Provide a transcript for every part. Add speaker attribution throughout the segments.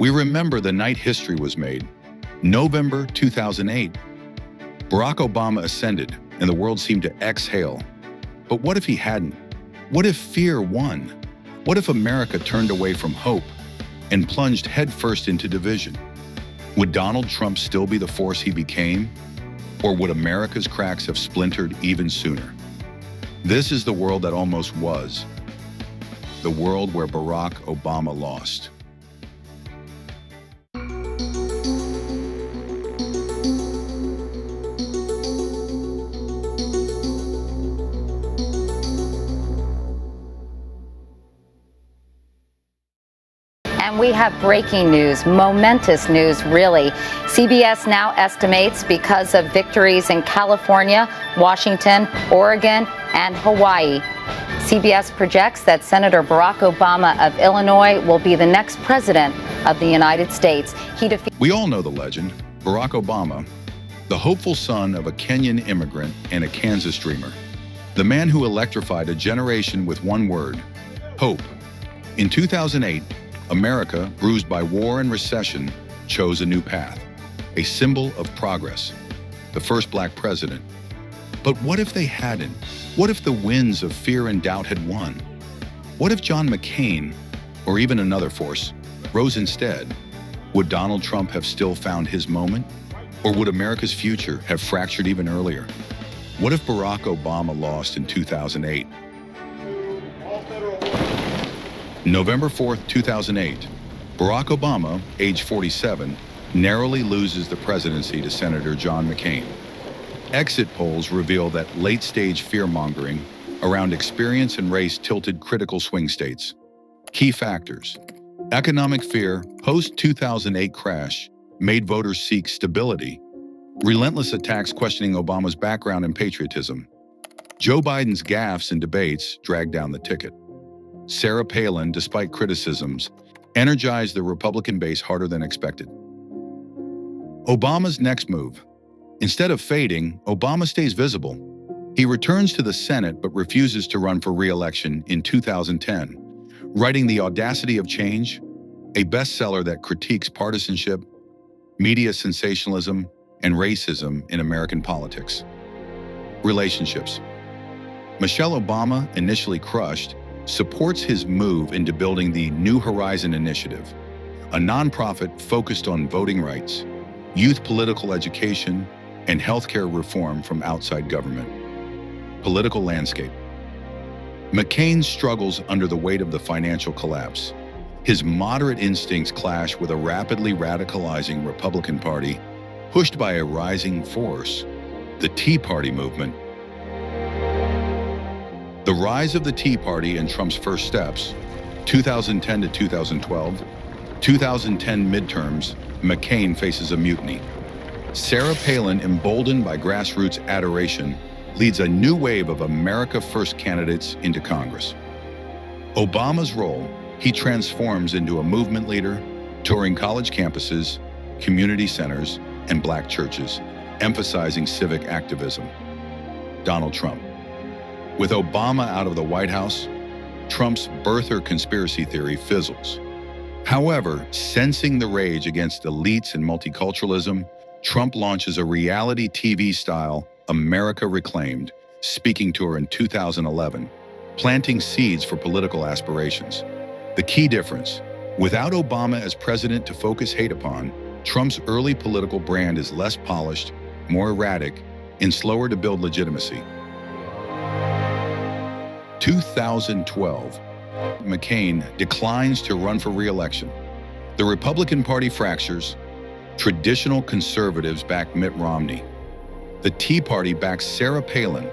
Speaker 1: We remember the night history was made. November 2008. Barack Obama ascended, and the world seemed to exhale. But what if he hadn't? What if fear won? What if America turned away from hope and plunged headfirst into division? Would Donald Trump still be the force he became? Or would America's cracks have splintered even sooner? This is the world that almost was. The world where Barack Obama lost.
Speaker 2: And we have breaking news, momentous news, really. CBS now estimates because of victories in California, Washington, Oregon, and Hawaii. CBS projects that Senator Barack Obama of Illinois will be the next president of the United States.
Speaker 1: We all know the legend, Barack Obama, the hopeful son of a Kenyan immigrant and a Kansas dreamer. The man who electrified a generation with one word, hope. In 2008, America, bruised by war and recession, chose a new path, a symbol of progress, the first black president. But what if they hadn't? What if the winds of fear and doubt had won? What if John McCain, or even another force, rose instead? Would Donald Trump have still found his moment? Or would America's future have fractured even earlier? What if Barack Obama lost in 2008? November 4th, 2008, Barack Obama, age 47, narrowly loses the presidency to Senator John McCain. Exit polls reveal that late-stage fear-mongering around experience and race tilted critical swing states. Key factors: economic fear, post-2008 crash, made voters seek stability. Relentless attacks questioning Obama's background and patriotism. Joe Biden's gaffes in debates dragged down the ticket. Sarah Palin, despite criticisms, energized the Republican base harder than expected. Obama's next move. Instead of fading, Obama stays visible. He returns to the Senate but refuses to run for re-election in 2010, writing The Audacity of Change, a bestseller that critiques partisanship, media sensationalism, and racism in American politics. Relationships. Michelle Obama, initially crushed, supports his move into building the New Horizon Initiative, a nonprofit focused on voting rights, youth political education, and healthcare reform from outside government. Political landscape. McCain struggles under the weight of the financial collapse. His moderate instincts clash with a rapidly radicalizing Republican Party, pushed by a rising force, the Tea Party movement. The rise of the Tea Party and Trump's first steps, 2010 to 2012, 2010 midterms, McCain faces a mutiny. Sarah Palin, emboldened by grassroots adoration, leads a new wave of America First candidates into Congress. Obama's role, he transforms into a movement leader, touring college campuses, community centers, and black churches, emphasizing civic activism. Donald Trump. With Obama out of the White House, Trump's birther conspiracy theory fizzles. However, sensing the rage against elites and multiculturalism, Trump launches a reality TV style, America Reclaimed, speaking tour in 2011, planting seeds for political aspirations. The key difference: without Obama as president to focus hate upon, Trump's early political brand is less polished, more erratic, and slower to build legitimacy. 2012, McCain declines to run for re-election. The Republican Party fractures. Traditional conservatives back Mitt Romney. The Tea Party backs Sarah Palin.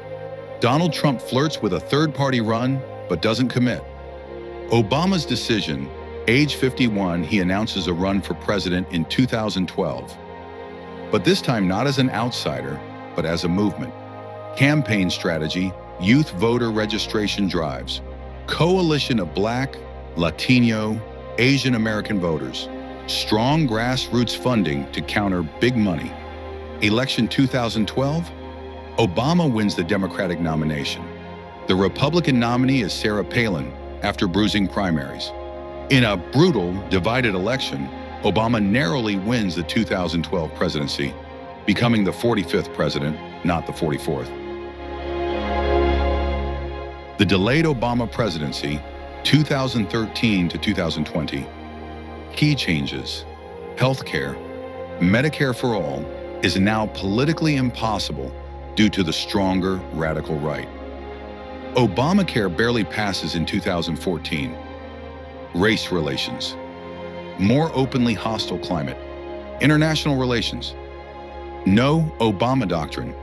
Speaker 1: Donald Trump flirts with a third-party run, but doesn't commit. Obama's decision, age 51, he announces a run for president in 2012. But this time not as an outsider, but as a movement. Campaign strategy: youth voter registration drives, coalition of Black, Latino, Asian American voters, strong grassroots funding to counter big money. Election 2012, Obama wins the Democratic nomination. The Republican nominee is Sarah Palin after bruising primaries. In a brutal, divided election, Obama narrowly wins the 2012 presidency, becoming the 45th president, not the 44th. The delayed Obama presidency, 2013 to 2020. Key changes. Healthcare, Medicare for all, is now politically impossible due to the stronger radical right. Obamacare barely passes in 2014. Race relations, more openly hostile climate. International relations, no Obama doctrine.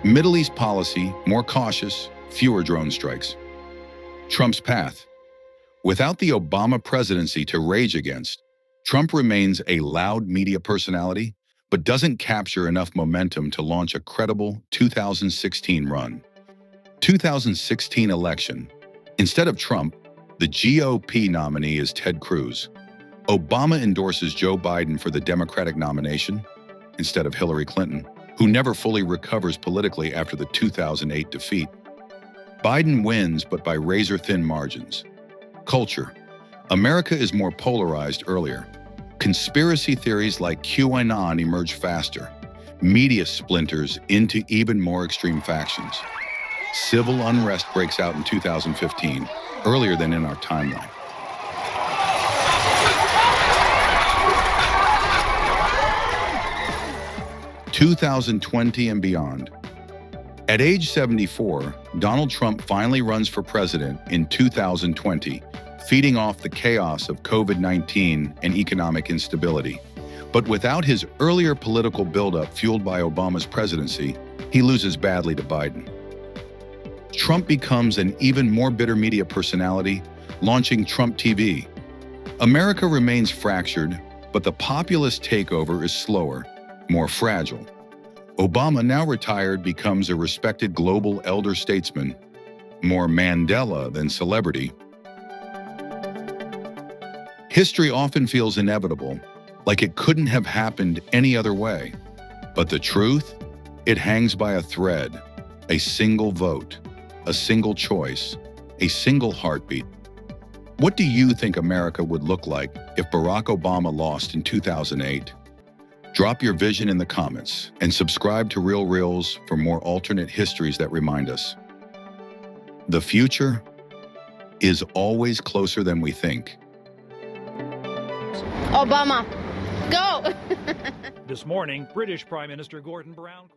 Speaker 1: Middle East policy, more cautious, fewer drone strikes. Trump's path. Without the Obama presidency to rage against, Trump remains a loud media personality, but doesn't capture enough momentum to launch a credible 2016 run. 2016 election. Instead of Trump, the GOP nominee is Ted Cruz. Obama endorses Joe Biden for the Democratic nomination instead of Hillary Clinton, who never fully recovers politically after the 2008 defeat. Biden wins, but by razor-thin margins. Culture. America is more polarized earlier. Conspiracy theories like QAnon emerge faster. Media splinters into even more extreme factions. Civil unrest breaks out in 2015, earlier than in our timeline. (2020) and beyond. At age 74, Donald Trump finally runs for president in 2020, feeding off the chaos of COVID-19 and economic instability. But without his earlier political buildup fueled by Obama's presidency, he loses badly to Biden. Trump becomes an even more bitter media personality, launching TrumpTV. America remains fractured, but the populist takeover is slower, more fragile. Obama, now retired, becomes a respected global elder statesman, more Mandela than celebrity. History often feels inevitable, like it couldn't have happened any other way. But the truth? It hangs by a thread, a single vote, a single choice, a single heartbeat. What do you think America would look like if Barack Obama lost in 2008? Drop your vision in the comments and subscribe to Reelz for more alternate histories that remind us. The future is always closer than we think.
Speaker 3: Obama, go!
Speaker 4: This morning, British Prime Minister Gordon Brown